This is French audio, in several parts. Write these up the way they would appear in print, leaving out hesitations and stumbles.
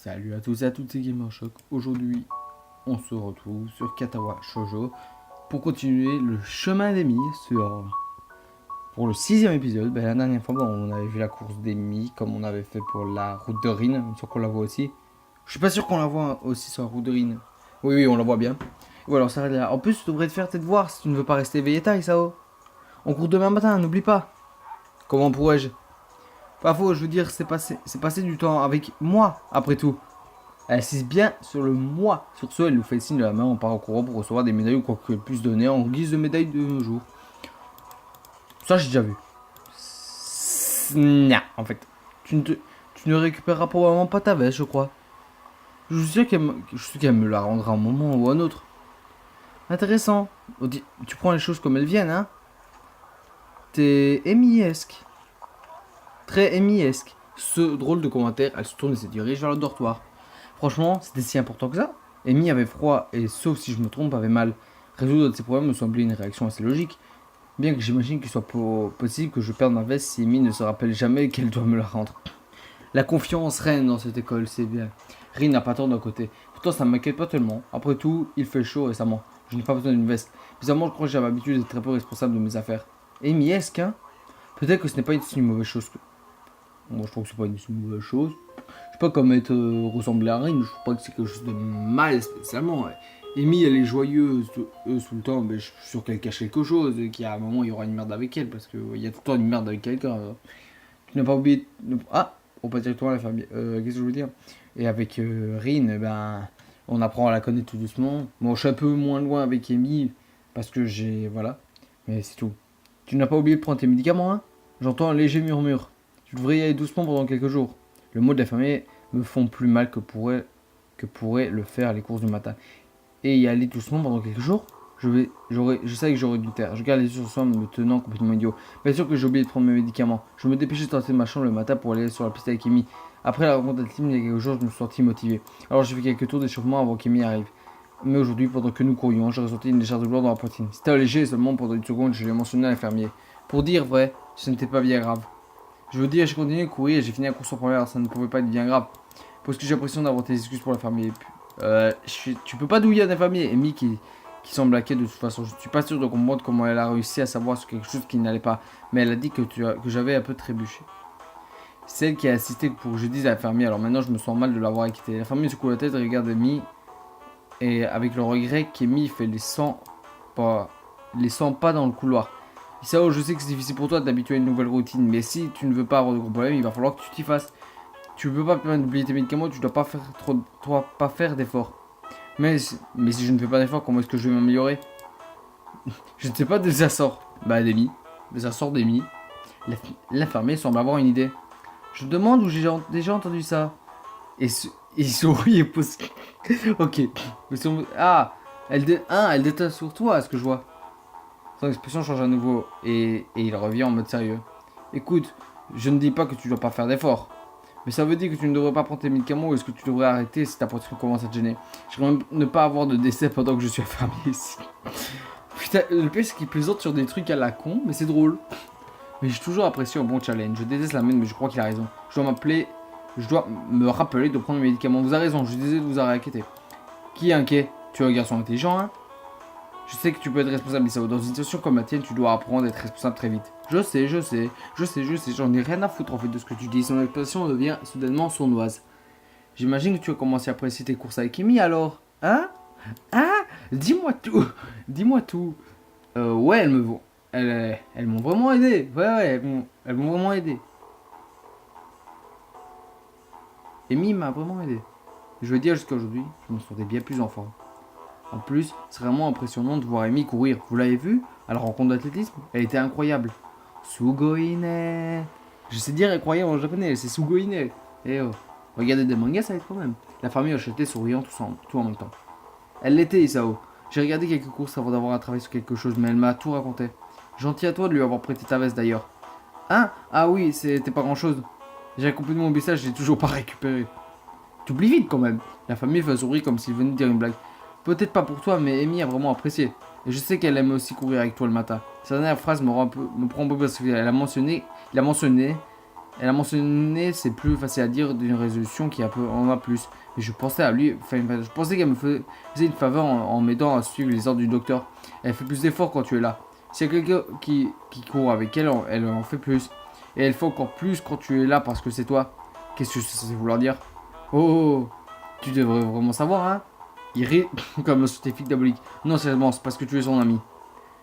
Salut à tous et à toutes, c'est Gamer Shock. Aujourd'hui, on se retrouve sur Katawa Shoujo pour continuer le chemin d'Emi pour le 6ème épisode. La dernière fois, on avait vu la course d'Emi comme on avait fait pour la route de Rin, sûr qu'on la voit aussi. Je suis pas sûr qu'on la voit aussi sur la route de Rin. Oui, on la voit bien. Voilà, on s'arrête là. En plus, tu devrais te faire tes devoirs si tu ne veux pas rester éveillé tard, Isao. On court demain matin, n'oublie pas. Comment pourrais-je? Pas faux, je veux dire, c'est passé du temps avec moi, après tout. Elle insiste bien sur le moi. Sur ce, elle nous fait le signe de la main en part au courant pour recevoir des médailles ou quoi qu'elle puisse donner en guise de médaille de nos jours. Ça, j'ai déjà vu. Non, en fait. Tu ne récupéreras probablement pas ta veste, je crois. Je suis sûr qu'elle me la rendra un moment ou un autre. Intéressant. Tu prends les choses comme elles viennent, hein. T'es Amy-esque. Très Amy-esque. Ce drôle de commentaire, elle se tourne et se dirige vers le dortoir. Franchement, c'était si important que ça. Amy avait froid et, sauf si je me trompe, avait mal. Résoudre ces problèmes me semblait une réaction assez logique. Bien que j'imagine qu'il soit possible que je perde ma veste si Amy ne se rappelle jamais qu'elle doit me la rendre. La confiance règne dans cette école, c'est bien. Rin n'a pas tort d'un côté. Pourtant, ça ne m'inquiète pas tellement. Après tout, il fait chaud récemment. Je n'ai pas besoin d'une veste. Bizarrement, je crois que j'ai l'habitude d'être très peu responsable de mes affaires. Amy, est-ce qu'un peut-être que ce n'est pas une si mauvaise chose que... Moi, je trouve que c'est pas une si mauvaise chose. Je sais pas comme être ressembler à Rin, je trouve pas que c'est quelque chose de mal spécialement. Ouais. Amy, elle est joyeuse sous le temps, mais je suis sûr qu'elle cache quelque chose, et qu'à un moment il y aura une merde avec elle, parce qu'il y a tout le temps une merde avec quelqu'un. Tu n'as pas oublié. Ah, on passe directement à la famille. Qu'est-ce que je veux dire? Et avec Rin, on apprend à la connaître tout doucement. Bon, je suis un peu moins loin avec Amy, parce que j'ai. Voilà. Mais c'est tout. Tu n'as pas oublié de prendre tes médicaments, hein? J'entends un léger murmure. Tu devrais y aller doucement pendant quelques jours. Le mot de la famille me font plus mal que pourraient le faire les courses du matin. Et y aller doucement pendant quelques jours, je sais que j'aurais dû taire. Je garde les yeux sur soi, me tenant complètement idiot. Bien sûr que j'ai oublié de prendre mes médicaments. Je me dépêchais de sortir de ma chambre le matin pour aller sur la piste avec Amy. Après la rencontre avec Tim il y a quelques jours, je me suis senti motivé. Alors j'ai fait quelques tours d'échauffement avant qu'Amy arrive. Mais aujourd'hui, pendant que nous courions, j'ai ressenti une légère douleur dans la poitrine. C'était léger seulement pendant une seconde, je l'ai mentionné à l'infirmier. Pour dire vrai, ce n'était pas bien grave. Je veux dire, j'ai continué de courir et j'ai fini la course en première, ça ne pouvait pas être bien grave. Parce que j'ai l'impression d'avoir tes excuses pour l'infirmier. Tu peux pas douiller un infirmier. Amy qui semble inquiète de toute façon. Je suis pas sûr de comprendre comment elle a réussi à savoir sur quelque chose qui n'allait pas. Mais elle a dit que j'avais un peu trébuché. C'est elle qui a insisté pour que je dise à l'infirmier. Alors maintenant, je me sens mal de l'avoir inquiété. L'infirmier secoue la tête et regarde Amy. Et avec le regret qu'Amy fait les 100 pas dans le couloir. Isao, je sais que c'est difficile pour toi de t'habituer à une nouvelle routine, mais si tu ne veux pas avoir de gros problèmes, il va falloir que tu t'y fasses. Tu ne peux pas te permettre d'oublier tes médicaments, tu dois pas faire d'efforts. Mais si je ne fais pas d'efforts, comment est-ce que je vais m'améliorer? Je ne sais pas d'où ça sort. D'Amy. Mais ça sort d'Amy. L'infirmier semble avoir une idée. Je demande où j'ai déjà entendu ça. Il sourit et pose... Ok. Ah, elle déteint sur toi, à ce que je vois. Son expression change à nouveau et il revient en mode sérieux. Écoute, je ne dis pas que tu dois pas faire d'efforts. Mais ça veut dire que tu ne devrais pas prendre tes médicaments ou est-ce que tu devrais arrêter si ta poitrine commence à te gêner. J'aimerais même ne pas avoir de décès pendant que je suis enfermé ici. Putain, le pire c'est qu'il plaisante sur des trucs à la con, mais c'est drôle. Mais j'ai toujours apprécié un bon challenge. Je déteste la mienne, mais je crois qu'il a raison. Je dois me rappeler de prendre mes médicaments. Vous avez raison, je disais de vous arrêter inquiéter. Qui est inquiet? Tu es un garçon intelligent, hein? Je sais que tu peux être responsable, Isao. Dans une situation comme la tienne, tu dois apprendre à être responsable très vite. Je sais, j'en ai rien à foutre en fait de ce que tu dis. Son expression devient soudainement sournoise. J'imagine que tu as commencé à apprécier tes courses avec Amy alors. Hein? Hein? Dis-moi tout. Dis-moi tout. Ouais, elles m'ont vraiment aidé. Ouais, elles m'ont vraiment aidé. Amy m'a vraiment aidé. Je veux dire, jusqu'à aujourd'hui, je me sentais bien plus en forme. En plus, c'est vraiment impressionnant de voir Amy courir. Vous l'avez vu à la rencontre d'athlétisme? Elle était incroyable. Sugoine. Je sais dire incroyable en japonais, c'est Sugoine. Eh oh. Regardez des mangas, ça aide quand même. La famille achetait souriant tout en même temps. Elle l'était, Isao. J'ai regardé quelques courses avant d'avoir à travailler sur quelque chose, mais elle m'a tout raconté. Gentil à toi de lui avoir prêté ta veste d'ailleurs. Hein? Ah oui, c'était pas grand chose. J'ai complètement oublié ça, je l'ai toujours pas récupéré. T'oublies vite quand même. La famille fait un sourire comme s'il venait de dire une blague. Peut-être pas pour toi, mais Amy a vraiment apprécié. Et je sais qu'elle aime aussi courir avec toi le matin. Sa dernière phrase me prend un peu parce qu'elle a mentionné, Elle a mentionné, c'est plus facile à dire d'une résolution qui en a plus. Mais je pensais à lui, je pensais qu'elle me faisait une faveur en m'aidant à suivre les ordres du docteur. Elle fait plus d'efforts quand tu es là. S'il y a quelqu'un qui court avec elle, elle en fait plus. Et elle fait encore plus quand tu es là parce que c'est toi. Qu'est-ce que c'est censé vouloir dire? Oh, tu devrais vraiment savoir, hein? Il rit comme un scientifique diabolique. Non, sérieusement, c'est parce que tu es son ami.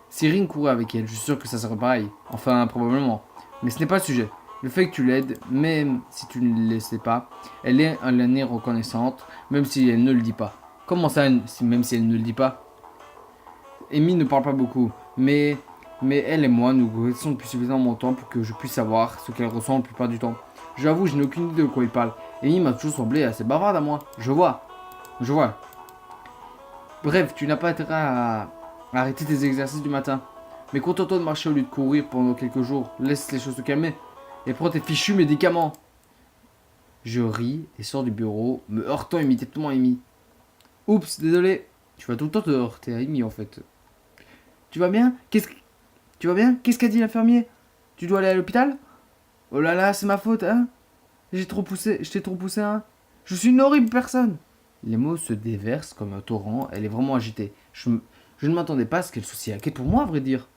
Si Rin courait avec elle, je suis sûr que ça serait pareil. Enfin, probablement. Mais ce n'est pas le sujet. Le fait que tu l'aides, même si tu ne le sais pas, elle est reconnaissante, même si elle ne le dit pas. Comment ça, même si elle ne le dit pas? Amy ne parle pas beaucoup, mais elle et moi, nous connaissons depuis suffisamment longtemps pour que je puisse savoir ce qu'elle ressent la plupart du temps. J'avoue, je n'ai aucune idée de quoi il parle. Amy m'a toujours semblé assez bavarde à moi. Je vois. Bref, tu n'as pas intérêt à arrêter tes exercices du matin. Mais contente-toi de marcher au lieu de courir pendant quelques jours. Laisse les choses se calmer. Et prends tes fichus médicaments. Je ris et sors du bureau, me heurtant immédiatement à Amy. Oups, désolé. Tu vas tout le temps te heurter à Amy en fait. Tu vas bien? Tu vas bien? Qu'est-ce qu'a dit l'infirmier? Tu dois aller à l'hôpital? Oh là là, c'est ma faute, hein? Je t'ai trop poussé, hein? Je suis une horrible personne. Les mots se déversent comme un torrent, elle est vraiment agitée. Je ne m'attendais pas à ce qu'elle soit si inquiète pour moi, à vrai dire.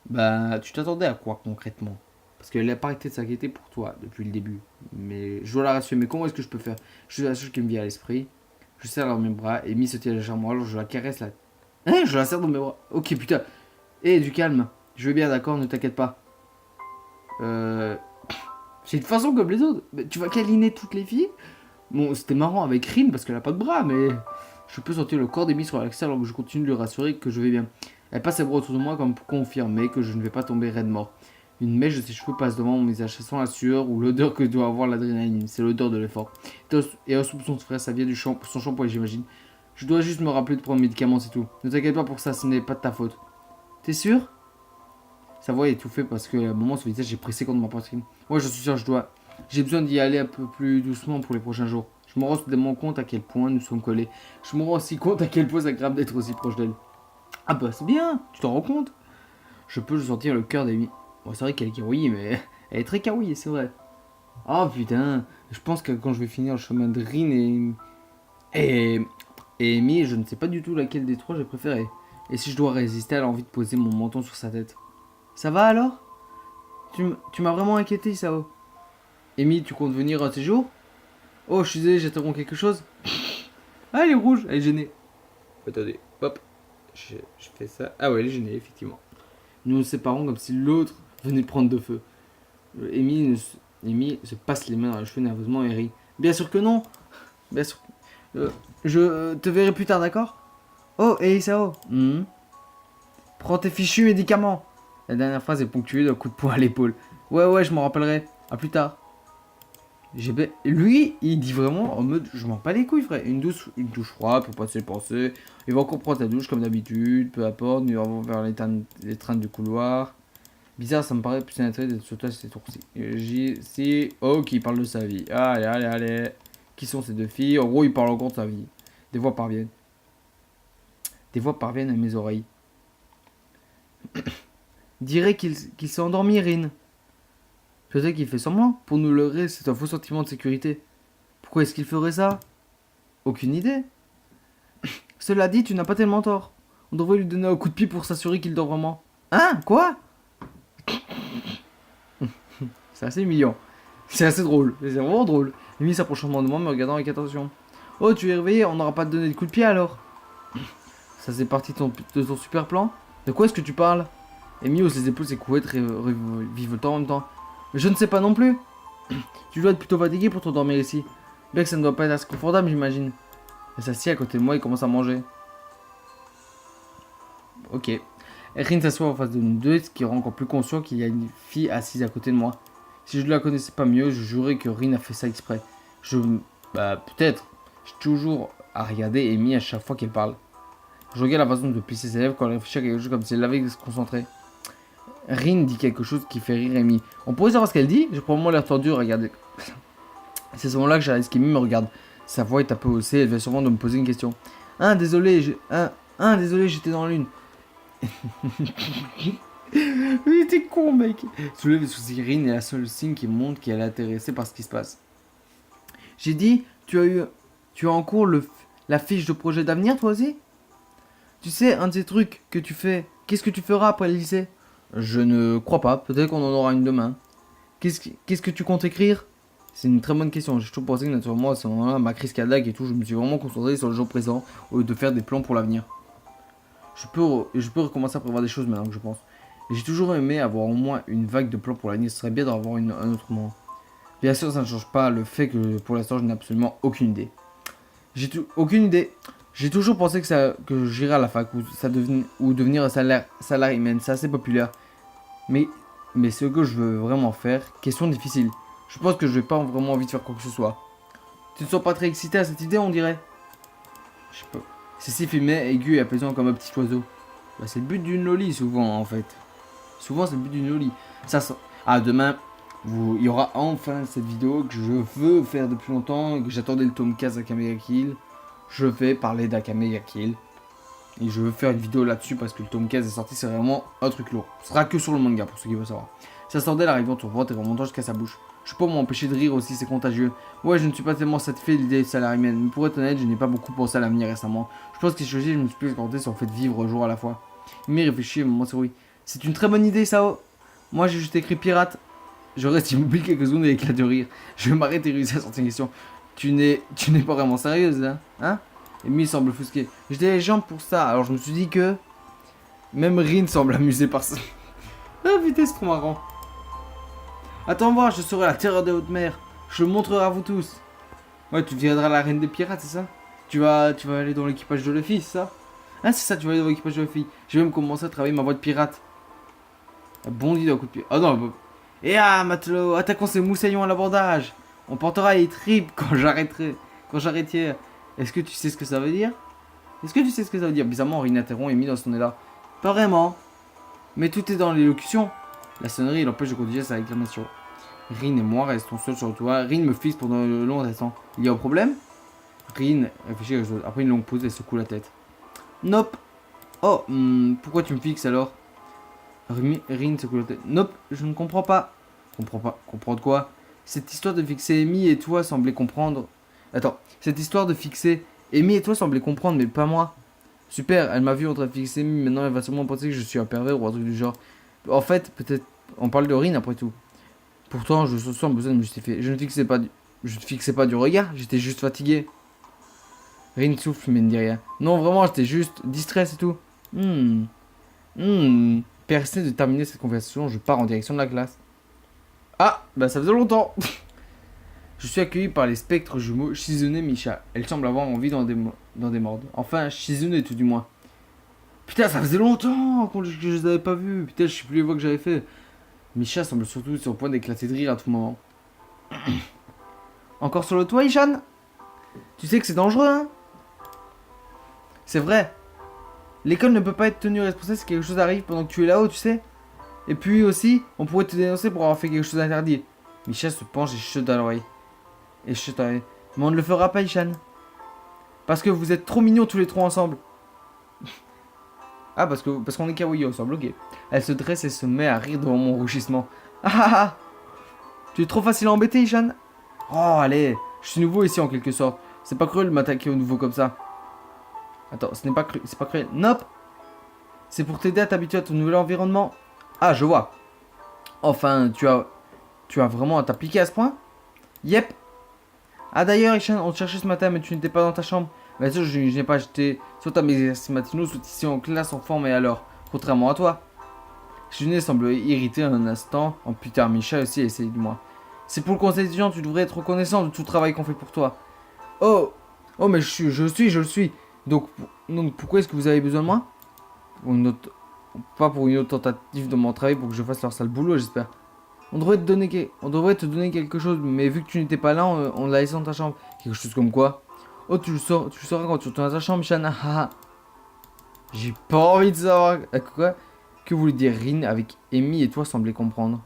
Bah, tu t'attendais à quoi concrètement? Parce qu'elle n'a pas arrêté de s'inquiéter pour toi depuis le début. Mais je dois la rassurer, mais comment est-ce que je peux faire? Je suis la seule qui me vient à l'esprit. Je serre dans mes bras, et Amy se tient légèrement, alors je la caresse là. Hein, je la serre dans mes bras. Ok, putain. Du calme. Je vais bien, d'accord, ne t'inquiète pas. C'est une façon comme les autres. Mais tu vas câliner toutes les filles? Bon, c'était marrant avec Rin parce qu'elle a pas de bras, mais je peux sentir le corps d'Amy sur l'accès alors que je continue de lui rassurer que je vais bien. Elle passe ses bras autour de moi comme pour confirmer que je ne vais pas tomber raide mort. Une mèche de ses cheveux passe devant mon visage, ça sent la sueur ou l'odeur que doit avoir l'adrénaline. C'est l'odeur de l'effort. Et un soupçon de frère, ça vient du son shampoing, j'imagine. Je dois juste me rappeler de prendre mes médicaments, c'est tout. Ne t'inquiète pas pour ça, ce n'est pas de ta faute. T'es sûr? Sa voix est étouffée parce qu'à un moment, son visage est pressé contre ma poitrine. Ouais, je suis sûr, j'ai besoin d'y aller un peu plus doucement pour les prochains jours. Je me rends soudainement compte à quel point nous sommes collés. Je me rends aussi compte à quel point c'est agréable d'être aussi proche d'elle. Ah bah c'est bien, tu t'en rends compte? Je peux sentir le cœur d'Amy. Bon, c'est vrai qu'elle est kawaii, mais elle est très kawaii, c'est vrai. Oh putain, je pense que quand je vais finir le chemin de Rin et Amy, je ne sais pas du tout laquelle des trois j'ai préféré. Et si je dois résister à l'envie de poser mon menton sur sa tête. Ça va alors? Tu m'as vraiment inquiété, Sao. Amy, tu comptes venir un de ces jours? Oh, je suis désolé, j'interromps quelque chose. Ah, elle est rouge, elle est gênée. Attendez, hop, je fais ça. Ah ouais, elle est gênée, effectivement. Nous nous séparons comme si l'autre venait de prendre de feu. Amy se passe les mains dans les cheveux nerveusement et rit. Bien sûr que non. Bien sûr. Je te verrai plus tard, d'accord? Oh, et Sao. Prends tes fichus médicaments. La dernière phrase est ponctuée d'un coup de poing à l'épaule. Ouais, je m'en rappellerai. À plus tard. Lui, il dit vraiment en mode je m'en bats les couilles, frère. Une douche froide pour passer les pensées. Il va encore prendre ta douche comme d'habitude, peu importe. Nous allons vers les trains du couloir. Bizarre, ça me paraît plus intéressant d'être sur toi ces tours-ci. Ok, il parle de sa vie. Allez. Qui sont ces deux filles? En gros, il parle encore de sa vie. Des voix parviennent à mes oreilles. Dirait qu'il s'est endormi, Rin. Peut-être qu'il fait semblant pour nous leurrer, c'est un faux sentiment de sécurité. Pourquoi est-ce qu'il ferait ça? Aucune idée. Cela dit, tu n'as pas tellement tort. On devrait lui donner un coup de pied pour s'assurer qu'il dort vraiment. Hein? Quoi? C'est assez mignon. C'est assez drôle. C'est vraiment drôle. Amy s'approche de moi, me regardant avec attention. Oh, tu es réveillé, on n'aura pas donné de coup de pied alors? Ça c'est parti de ton super plan? De quoi est-ce que tu parles? Amy hausse les épaules, ses couettes vivotant en même temps. Mais je ne sais pas non plus. Tu dois être plutôt fatigué pour t'endormir ici. Bien que ça ne doit pas être assez confortable, j'imagine. Elle s'assied à côté de moi et commence à manger. Ok. Rin s'assoit en face de nous deux, ce qui rend encore plus conscient qu'il y a une fille assise à côté de moi. Si je ne la connaissais pas mieux, je jurais que Rin a fait ça exprès. Peut-être. J'ai toujours à regarder Amy à chaque fois qu'elle parle. Je regarde la façon de plisser ses lèvres quand elle réfléchit à quelque chose comme si elle avait se concentrer. Rin dit quelque chose qui fait rire Amy. On pourrait savoir ce qu'elle dit, j'ai probablement l'air tordu à regarder. C'est à ce moment-là que j'arrive qu'Amy me regarde. Sa voix est un peu haussée, elle vient sûrement de me poser une question. Désolé, j'étais dans l'une. Mais t'es con, mec. Soulève les sourcils. Rin est la seule signe qui montre qu'elle est intéressée par ce qui se passe. J'ai dit, tu as en cours la fiche de projet d'avenir, toi aussi? Tu sais, un de ces trucs que tu fais, qu'est-ce que tu feras après le lycée? Je ne crois pas, peut-être qu'on en aura une demain. Qu'est-ce que tu comptes écrire? C'est une très bonne question. J'ai toujours pensé que naturellement, à ce moment-là, ma crise cardiaque et tout, je me suis vraiment concentré sur le jour présent au lieu de faire des plans pour l'avenir. Je peux recommencer à prévoir des choses maintenant que je pense. Et j'ai toujours aimé avoir au moins une vague de plans pour l'avenir. Ce serait bien d'en avoir un autre moment. Bien sûr, ça ne change pas le fait que pour l'instant, je n'ai absolument aucune idée. Aucune idée. J'ai toujours pensé que j'irais à la fac ou devenir un salarié. C'est assez populaire. Mais, mais ce que je veux vraiment faire, question difficile. Je pense que je n'ai pas vraiment envie de faire quoi que ce soit. Tu ne sens pas très excité à cette idée, on dirait? Je sais pas. C'est si filmé, aigu et apaisant comme un petit oiseau. Bah, c'est le but d'une loli, souvent, en fait. Souvent, c'est le but d'une loli. Ah, demain, il y aura enfin cette vidéo que je veux faire depuis longtemps et que j'attendais le tome 15 d'Akame ga Kill. Je vais parler d'Akame ga Kill. Et je veux faire une vidéo là-dessus parce que le tome 15 est sorti, c'est vraiment un truc lourd. Ce sera que sur le manga pour ceux qui veulent savoir. Ça s'attendait l'arrivant au ventre et remontant jusqu'à sa bouche. Je peux m'empêcher de rire aussi, c'est contagieux. Ouais, je ne suis pas tellement satisfait de l'idée de salarié, mais pour être honnête, je n'ai pas beaucoup pensé à l'avenir récemment. Je pense que je me suis plus concentré sur le fait de vivre un jour à la fois. Mais réfléchir, moment c'est oui. C'est une très bonne idée, Sao. Moi, j'ai juste écrit pirate. Je reste immobile quelques secondes et éclate de rire. Je vais m'arrêter et réussir à sortir une question. Tu n'es pas vraiment sérieuse, là, hein? Amy semble offusqué. J'ai des jambes pour ça, alors je me suis dit que même Rin semble amusé par ça. Ah putain, c'est trop marrant. Attends voir, je serai la terreur des hautes mers. Je le montrerai à vous tous. Ouais, tu deviendras la reine des pirates, c'est ça? Tu vas aller dans l'équipage de Luffy, c'est ça? Ah, c'est ça, tu vas aller dans l'équipage de Luffy. Je vais même commencer à travailler ma voix de pirate. Bondi d'un coup de pied. Ah non, bah... Et ah, matelot, attaquons ces moussaillons à l'abordage. On portera les tripes quand j'arrêterai. Quand j'arrêterai. Est-ce que tu sais ce que ça veut dire? Est-ce que tu sais ce que ça veut dire? Bizarrement, Rin interrompt et mis dans son élan. Pas vraiment. Mais tout est dans l'élocution. La sonnerie l'empêche de continuer sa réclamation. Rin et moi restons seuls sur le toit. Rin me fixe pendant le long instant. Il y a un problème? Rin réfléchit quelque chose. Après une longue pause, elle secoue la tête. Nope. Oh, pourquoi tu me fixes alors? Rin secoue la tête. Nope, je ne comprends pas. Comprends pas. Comprendre quoi? Cette histoire de fixer Amy et toi semblait comprendre. Attends, cette histoire de fixer Amy et toi semblait comprendre, mais pas moi. Super, elle m'a vu en train de fixer Amy, maintenant elle va sûrement penser que je suis un pervers ou un truc du genre. En fait, peut-être, on parle de Rin après tout. Pourtant, je sens besoin de me justifier. Je ne fixais pas du regard, j'étais juste fatigué. Rin souffle mais ne dit rien. Non, vraiment, j'étais juste distrait, c'est tout. Persisté de terminer cette conversation, je pars en direction de la classe. Ah, bah ça faisait longtemps. Je suis accueilli par les spectres jumeaux Shizune et Misha. Elles semblent avoir envie dans des mordes. Enfin, Shizune tout du moins. Putain, ça faisait longtemps que je les avais pas vus. Putain, je sais plus les voix que j'avais fait. Misha semble surtout sur le point d'éclater de rire à tout moment. Encore sur le toit, Ishan? Tu sais que c'est dangereux, hein? C'est vrai. L'école ne peut pas être tenue responsable si quelque chose arrive pendant que tu es là-haut, tu sais. Et puis aussi, on pourrait te dénoncer pour avoir fait quelque chose d'interdit. Misha se penche et chuchote à l'oreille. Mais on ne le fera pas, Ishan. Parce que vous êtes trop mignons tous les trois ensemble. Ah, parce qu'on est kawaii ensemble, ok. Elle se dresse et se met à rire devant mon rougissement. Ah ah ah. Tu es trop facile à embêter, Ishan. Oh, allez. Je suis nouveau ici en quelque sorte. C'est pas cruel de m'attaquer au nouveau comme ça. Attends, c'est pas cruel. Nope. C'est pour t'aider à t'habituer à ton nouvel environnement. Ah, je vois. Enfin, tu as vraiment à t'appliquer à ce point? Yep. Ah d'ailleurs, Ishan, on te cherchait ce matin, mais tu n'étais pas dans ta chambre. Bien sûr, je n'ai pas jeté soit à mes exercices matinaux, soit ici en classe en forme, et alors, contrairement à toi. Shizune semble irrité un instant. En putain, Misha aussi essaye de moi. C'est pour le conseil étudiant, tu devrais être reconnaissant de tout le travail qu'on fait pour toi. Oh, mais je le suis. Donc pourquoi est-ce que vous avez besoin de moi? Pas pour une autre tentative de mon travail pour que je fasse leur sale boulot, j'espère. On devrait te donner quelque chose, mais vu que tu n'étais pas là, on l'a laissé dans ta chambre. Quelque chose comme quoi? Oh, tu le sauras quand tu retournes à ta chambre, Shana. J'ai pas envie de savoir. Quoi? Que voulait dire Rin avec Amy et toi semblez comprendre?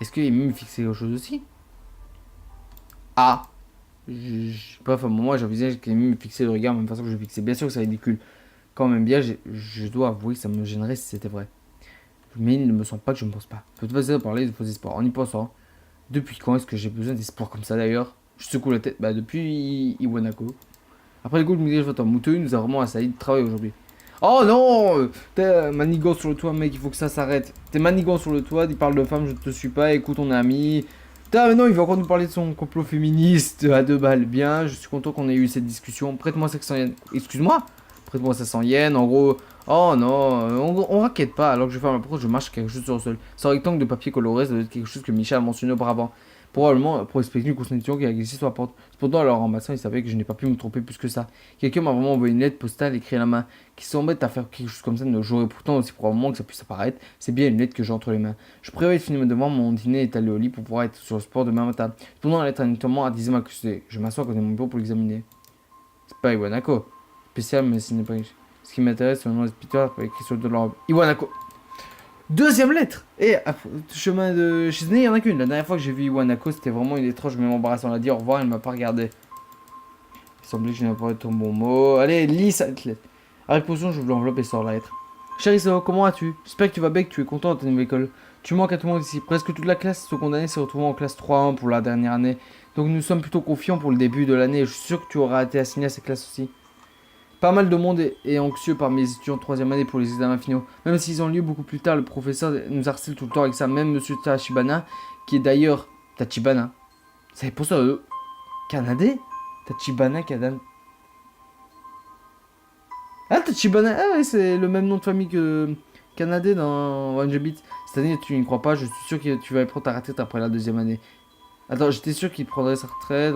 Est-ce que Amy me fixait quelque chose aussi? Ah! Je sais pas, enfin, moi j'envisage qu'Amy me fixait le regard, de la même façon que je fixais. Bien sûr que c'est ridicule. Quand même bien, je dois avouer que ça me gênerait si c'était vrai. Mais il ne me semble pas que je ne pense pas. Peut-être pas parler de faux espoirs. En y pensant, depuis quand est-ce que j'ai besoin d'espoir comme ça d'ailleurs? Je secoue la tête. Bah, depuis Iwanako. Après le coup, je me dis, je attends, Mouteux nous a vraiment assailli de travail aujourd'hui. Oh non! T'es manigant sur le toit, mec, il faut que ça s'arrête. T'es manigant sur le toit, il parle de femme, je te suis pas, écoute, on est amis. Putain, mais non, il va encore nous parler de son complot féministe à 2 balles. Bien, je suis content qu'on ait eu cette discussion. Prête-moi 500 yens. Excuse-moi? Prête-moi 500 yens, en gros. Oh non, on raquette pas. Alors que je vais faire ma propre, je marche quelque chose sur le sol. Ce rectangle de papier coloré, ça doit être quelque chose que Michel a mentionné auparavant. Probablement pour expliquer une constitution qui a glissé sur la porte. Cependant, alors en ramassant, il savait que je n'ai pas pu me tromper plus que ça. Quelqu'un m'a vraiment envoyé une lettre postale écrite à la main. Qui s'embête à faire quelque chose comme ça, j'aurais pourtant aussi probablement que ça puisse apparaître. C'est bien une lettre que j'ai entre les mains. Je prévois de finir mes devoirs, mon dîner est allé au lit pour pouvoir être sur le sport demain matin. Cependant, la lettre a notamment attisé ma curiosité. Je m'assois à côté de mon bureau pour l'examiner. C'est pas Iwanako. Spécial, mais ce n'est pas. Ce qui m'intéresse, c'est le nom de Peter écrit sur le dos de la robe. Iwanako. Deuxième lettre. Et chemin de Shiznei, il y en a qu'une. La dernière fois que j'ai vu Iwanako, c'était vraiment une étrange, même embarrassant. On a dit au revoir, elle m'a pas regardé. Il semblait que je n'avais pas eu ton bon mot. Allez, lis cette lettre. Avec potion, j'ouvre l'enveloppe et sors la lettre. Cheriso, comment vas-tu? J'espère que tu vas bien, que tu es content dans ta nouvelle école. Tu manques à tout le monde ici. Presque toute la classe se condamnée s'est retrouvée en classe 3-1 pour la dernière année. Donc nous sommes plutôt confiants pour le début de l'année. Je suis sûr que tu auras été assigné à cette classe aussi. Pas mal de monde est anxieux parmi les étudiants de 3ème année pour les examens finaux. Même s'ils ont lieu beaucoup plus tard, le professeur nous harcèle tout le temps avec ça. Même monsieur Tachibana, qui est d'ailleurs Tachibana. C'est pour ça, Canadais? Tachibana, Canadien. Ah, Tachibana, ah ouais, c'est le même nom de famille que Canadais dans One Beat. Cette année, tu n'y crois pas, je suis sûr que tu vas prendre ta retraite après la 2ème année. Attends, j'étais sûr qu'il prendrait sa retraite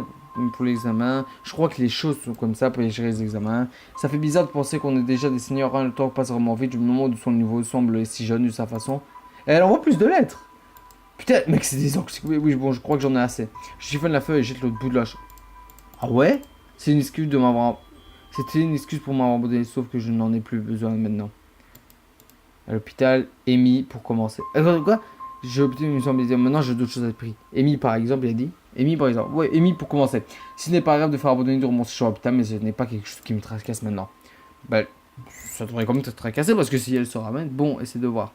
pour l'examen. Je crois que les choses sont comme ça pour gérer les examens. Ça fait bizarre de penser qu'on est déjà des seniors, hein, le temps passe vraiment vite, du moment où son niveau semble si jeune de sa façon. Et elle envoie plus de lettres. Putain, mec, c'est des anxiétés. Oui, bon, je crois que j'en ai assez. Je chiffonne la feuille et jette l'autre bout de la chambre. Ah ouais? C'est une excuse de m'avoir. C'était une excuse pour m'avoir abandonné, sauf que je n'en ai plus besoin maintenant. À l'hôpital, Amy pour commencer. Quoi? J'ai obtenu une somme. Maintenant, j'ai d'autres choses à prix. Amy, par exemple, il a dit. Amy, par exemple. Ouais, Amy pour commencer. Ce n'est pas grave de faire abandonner durant mon séjour à l'hôpital, mais ce n'est pas quelque chose qui me tracasse maintenant. Bah, ça devrait quand même te tracasser parce que si elle se ramène, bon, essaie de voir.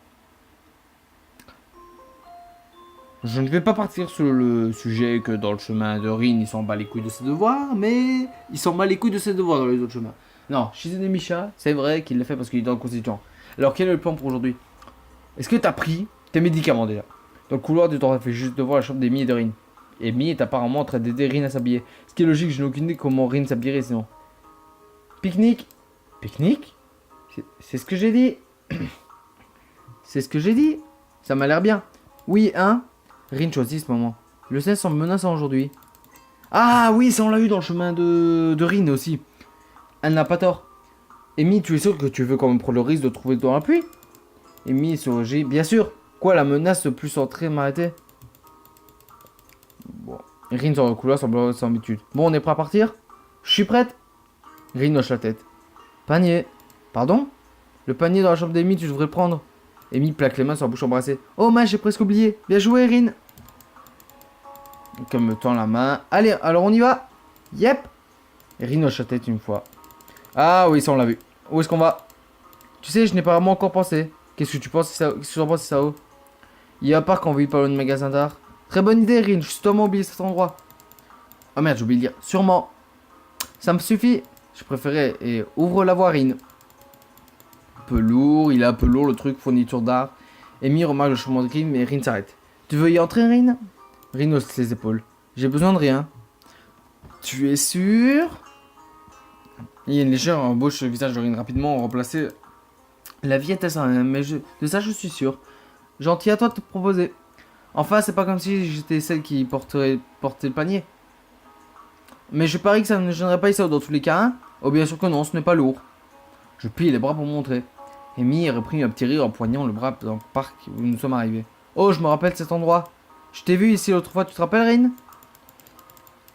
Je ne vais pas partir sur le sujet que dans le chemin de Rin, il s'en bat les couilles de ses devoirs, mais il s'en bat les couilles de ses devoirs dans les autres chemins. Non, Shizune Misha, c'est vrai qu'il l'a fait parce qu'il est dans le constituant. Alors, quel est le plan pour aujourd'hui? Est-ce que tu as pris tes médicaments déjà? Dans le couloir, tu t'en fait juste devant la chambre d'Amy et de Rin. Amy est apparemment en train d'aider Rin à s'habiller. Ce qui est logique, je n'ai aucune idée comment Rin s'habillerait sinon. Pique-nique? Pique-nique? C'est ce que j'ai dit. C'est ce que j'ai dit. Ça m'a l'air bien. Oui, hein? Rin choisit ce moment. Le ciel semble menaçant aujourd'hui. Ah oui, ça on l'a eu dans le chemin de Rin aussi. Elle n'a pas tort. Amy, tu es sûr que tu veux quand même prendre le risque de trouver dans la pluie? Amy surgit. Bien sûr. Quoi, la menace plus centrée m'arrêter? Bon. Rin sort le couloir semble sans habitude. Bon, on est prêt à partir? Je suis prête. Rin hoche la tête. Panier. Pardon? Le panier dans la chambre d'Amy, tu devrais le prendre. Amy plaque les mains sur la bouche embrassée. Oh mince, j'ai presque oublié. Bien joué, Rin. Comme me tend la main. Allez, alors on y va. Yep. Rin hoche la tête une fois. Ah oui, ça on l'a vu. Où est-ce qu'on va? Tu sais, je n'ai pas vraiment encore pensé. Qu'est-ce que tu penses, Qu'est-ce que tu en penses, Sao? Il y a un parc en ville par le magasin d'art. Très bonne idée, Rin. Je suis totalement oublié cet endroit. Oh merde, j'ai oublié de dire. Sûrement. Ça me suffit. Je préférais. Et ouvre la voie, Rin. Un peu lourd. Il est un peu lourd le truc, fourniture d'art. Amy remarque le chemin de Rin, mais Rin s'arrête. Tu veux y entrer, Rin? Rin hausse les épaules. J'ai besoin de rien. Tu es sûr? Il y a une légère embauche sur le visage de Rin. Rapidement remplacé. La vie est assez, mais de ça je suis sûr. Gentil à toi de te proposer. Enfin, c'est pas comme si j'étais celle qui portait le panier. Mais je parie que ça ne gênerait pas Isao dans tous les cas, hein? Oh bien sûr que non, ce n'est pas lourd. Je plie les bras pour montrer. Amy réprime un petit rire en poignant le bras dans le parc où nous sommes arrivés. Oh, je me rappelle cet endroit. Je t'ai vu ici l'autre fois, tu te rappelles, Rin?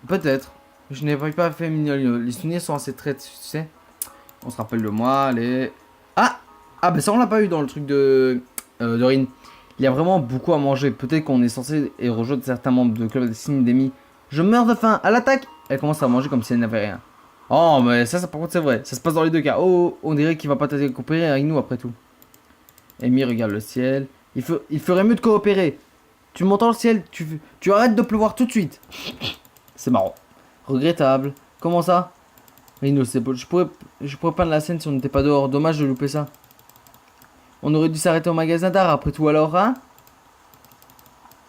Peut-être. Je n'ai pas fait les souvenirs sont assez traits, tu sais. On se rappelle de moi, les... Ah, bah ça on l'a pas eu dans le truc de Rin. Il y a vraiment beaucoup à manger. Peut-être qu'on est censé et rejoindre certains membres de club de signes d'Amy. Je meurs de faim. À l'attaque! Elle commence à manger comme si elle n'avait rien. Oh, mais ça par contre c'est vrai. Ça se passe dans les deux cas. Oh, on dirait qu'il va pas t'accompagner avec nous après tout. Amy regarde le ciel. Il ferait mieux de coopérer. Tu montes dans le ciel, tu arrêtes de pleuvoir tout de suite. C'est marrant. Regrettable. Comment ça? Rino, c'est beau. Je pourrais peindre la scène si on n'était pas dehors. Dommage de louper ça. On aurait dû s'arrêter au magasin d'art après tout alors, hein?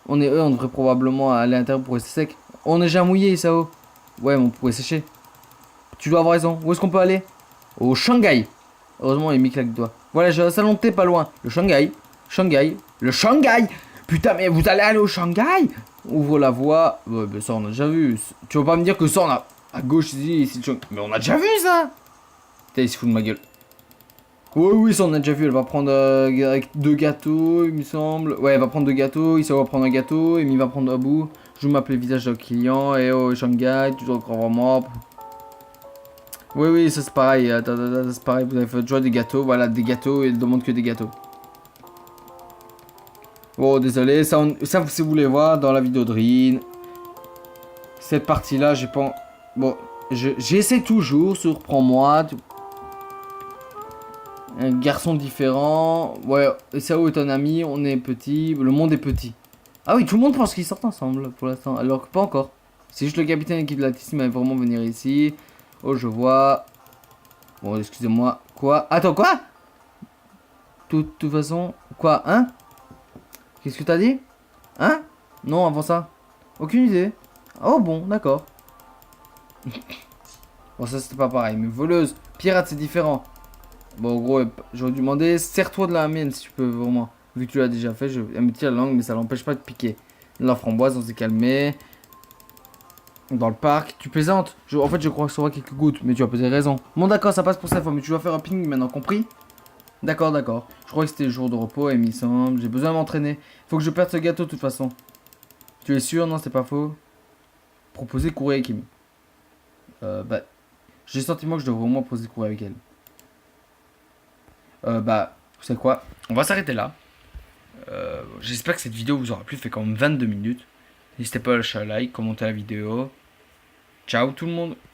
On devrait probablement aller à l'intérieur pour rester sec. On est déjà mouillé, Isao. Ouais, mais on pourrait sécher. Tu dois avoir raison. Où est-ce qu'on peut aller? Au Shanghai. Heureusement, il a mis claque de doigts. Voilà, j'ai un salon de thé pas loin. Le Shanghai. Shanghai. Le Shanghai. Putain, mais vous allez aller au Shanghai? Ouvre la voie. Ouais, ben ça, on a déjà vu. Tu vas pas me dire que ça, on a... À gauche, ici, le Shanghai. Mais on a déjà vu ça. Putain, il se fout de ma gueule. Oui, oui, ça, on a déjà vu. Elle va prendre avec 2 gâteaux, il me semble. Ouais, elle va prendre 2 gâteaux. Issa va prendre un gâteau. Amy va prendre un bout. Je vais m'appeler le visage d'un client. Et au Shanghai, tu dois croire vraiment. Oui, oui, ça c'est pareil. Attends, c'est pareil. Vous avez fait jouer des gâteaux. Voilà, des gâteaux. Et elle demande que des gâteaux. Oh, désolé. Ça, si vous voulez voir dans la vidéo de Rin. Cette partie-là, j'ai pas. Bon, j'essaie toujours. Surprends-moi. Un garçon différent. Ouais, Sao est un ami. On est petit. Le monde est petit. Ah oui, tout le monde pense qu'ils sortent ensemble pour l'instant. Alors que pas encore. C'est juste le capitaine de l'équipe de la team qui va vraiment venir ici. Oh, je vois. Bon, excusez-moi. Quoi? Attends, quoi? De toute façon. Quoi? Hein? Qu'est-ce que t'as dit? Hein? Non, avant ça. Aucune idée. Oh, bon, d'accord. Bon, ça c'était pas pareil. Mais voleuse, pirate, c'est différent. Bon, en gros, j'aurais dû demander. Serre-toi de la mienne si tu peux, vraiment. Vu que tu l'as déjà fait, elle me tire la langue, mais ça l'empêche pas de piquer. La framboise, on s'est calmé. Dans le parc, tu plaisantes. En fait, je crois que ça aura quelques gouttes, mais tu as peut-être raison. Bon, d'accord, ça passe pour cette fois, mais tu dois faire un ping maintenant, compris? D'accord, d'accord. Je crois que c'était le jour de repos, et il me semble. J'ai besoin de m'entraîner. Faut que je perde ce gâteau de toute façon. Tu es sûr? Non, c'est pas faux. Proposer courir avec Amy. Bah, j'ai le sentiment que je devrais au moins proposer courir avec elle. Bah, vous savez quoi? On va s'arrêter là. J'espère que cette vidéo vous aura plu. Fait quand même 22 minutes. N'hésitez pas à lâcher un like, commenter la vidéo. Ciao tout le monde.